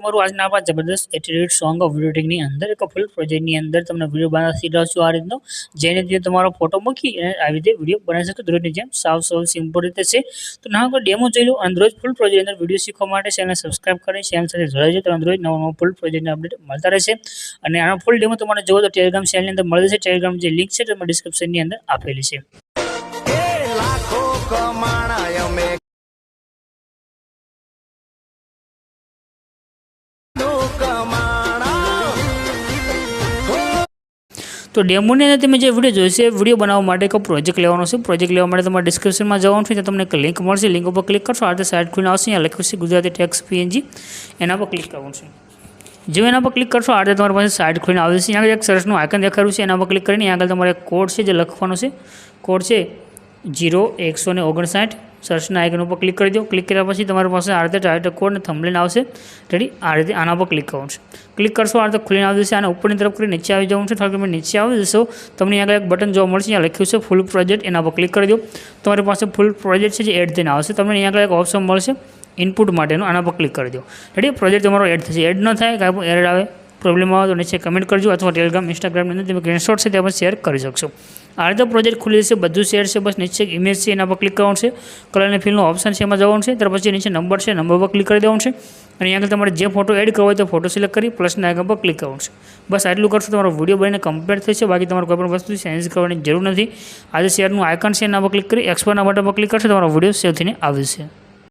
તમારું આજના આપણા જબરદસ્ત એટીટ્યુડ સોંગ ઓફ એડિટિંગની અંદર એક ફૂલ પ્રોજેક્ટની અંદર તમને વિડીયો બનાવવા શીખી રહ્યો છું આ રીતનો, જેને જે તમારો ફોટો મૂકી અને આવી રીતે વિડીયો બનાવી શકો દરરોજની જેમ સાવ સિમ્પલ રીતે છે. તો ના કોઈ ડેમો જોઈ લો અને રોજ ફૂલ પ્રોજેક્ટ અંદર વિડીયો શીખવા માટે ચેનલ સબસ્ક્રાઇબ કરી ચેનલ સાથે જોડાઈ જાય તો રોજ નવા ફૂલ પ્રોજેક્ટની અપડેટ મળતા રહેશે. અને આનો ફૂલ ડેમો તમારે જોવો તો ટેલિગ્રામ ચેનલની અંદર મળી જશે. ટેલિગ્રામ જે લિંક છે તમે ડિસ્ક્રિપ્શનની અંદર આપેલી છે. તો ડેમોની અંદર તમે જે વિડીયો જોઈશે વિડીયો બનાવવા માટે એક પ્રોજેક્ટ લેવાનો છે. પ્રોજેક્ટ લેવા માટે તમારે ડિસ્ક્રિપ્શનમાં જવાનું છે, ત્યાં તમને એક લિંક મળશે. લિંક ઉપર ક્લિક કરશો આ રીતે સાઇટ ખુલીને આવશે. અહીંયા લખ્યું છે ગુજરાતી ટેક્સ પીએનજી, એના પર ક્લિક કરવાનું છે. જો એના પર ક્લિક કરશો આ રીતે તમારી પાસે સાઇટ ખુલીને આવે છે. અહીંયા એક સર્ચનું આઇકન દેખાડ્યું છે, એના પર ક્લિક કરીને આગળ તમારે કોડ છે જે લખવાનો છે. કોડ છે 0159. સર્ચના આઇકન ઉપર ક્લિક કરી દો. ક્લિક કર્યા પછી તમારી પાસે આ રીતે ટાઇટલ કોડ અને થંબનેલ આવશે. રેડી, આ રીતે આના પર ક્લિક કરવાનું છે. ક્લિક કરશો આ રીતે ખુલીને આવી જશે. આને ઉપરની તરફ કરી નીચે આવી જવાનું છે. થોડીક તમે નીચે આવી જશો તમને આગળ એક બટન જોવા મળશે, અહીંયા લખ્યું છે ફૂલ પ્રોજેક્ટ, એના પર ક્લિક કરી દો. તમારી પાસે ફૂલ પ્રોજેક્ટ છે જે એડ થઈને આવશે. તમને અહીંયા આગળ એક ઓપ્શન મળશે ઇનપુટ માટેનું, આના પર ક્લિક કરી દો. રેડી, પ્રોજેક્ટ તમારો એડ થશે. એડ ન થાય કાંઈ પણ એરર આવે પ્રોબ્લેમ આવે તો નીચે કમેન્ટ કરજો, અથવા ટેલિગ્રામ ઇન્સ્ટાગ્રામની અંદર તમે સ્ક્રીનશોટ છે ત્યાં શેર કરી શકશો. આ રીતે પ્રોજેક્ટ ખુલી જશે, બધું શેર છે. બસ નીચે ઇમેજ છે એના પર ક્લિક કરવાનું છે. કલર અને ફિલનો ઓપ્શન છે એમાં જવાનું છે. ત્યાર પછી નીચે નંબર છે, નંબર પર ક્લિક કરી દેવાનું છે. અને અહીંયા આગળ તમારે જે ફોટો એડ કરવો હોય તો ફોટો સિલેક્ટ કરી પ્લસના આઇકન પર ક્લિક કરવાનું છે. બસ આટલું કરશો તમારો વિડીયો બનીને કમ્પ્લીટ થશે. બાકી તમારે કોઈ પણ વસ્તુ ચેન્જ કરવાની જરૂર નથી. આજે શેરનું આઇકન છે એના પર ક્લિક કરી એક્સપોર્ટના બટન પર ક્લિક કરશો તમારો વિડીયો સેવ થઈને આવશે.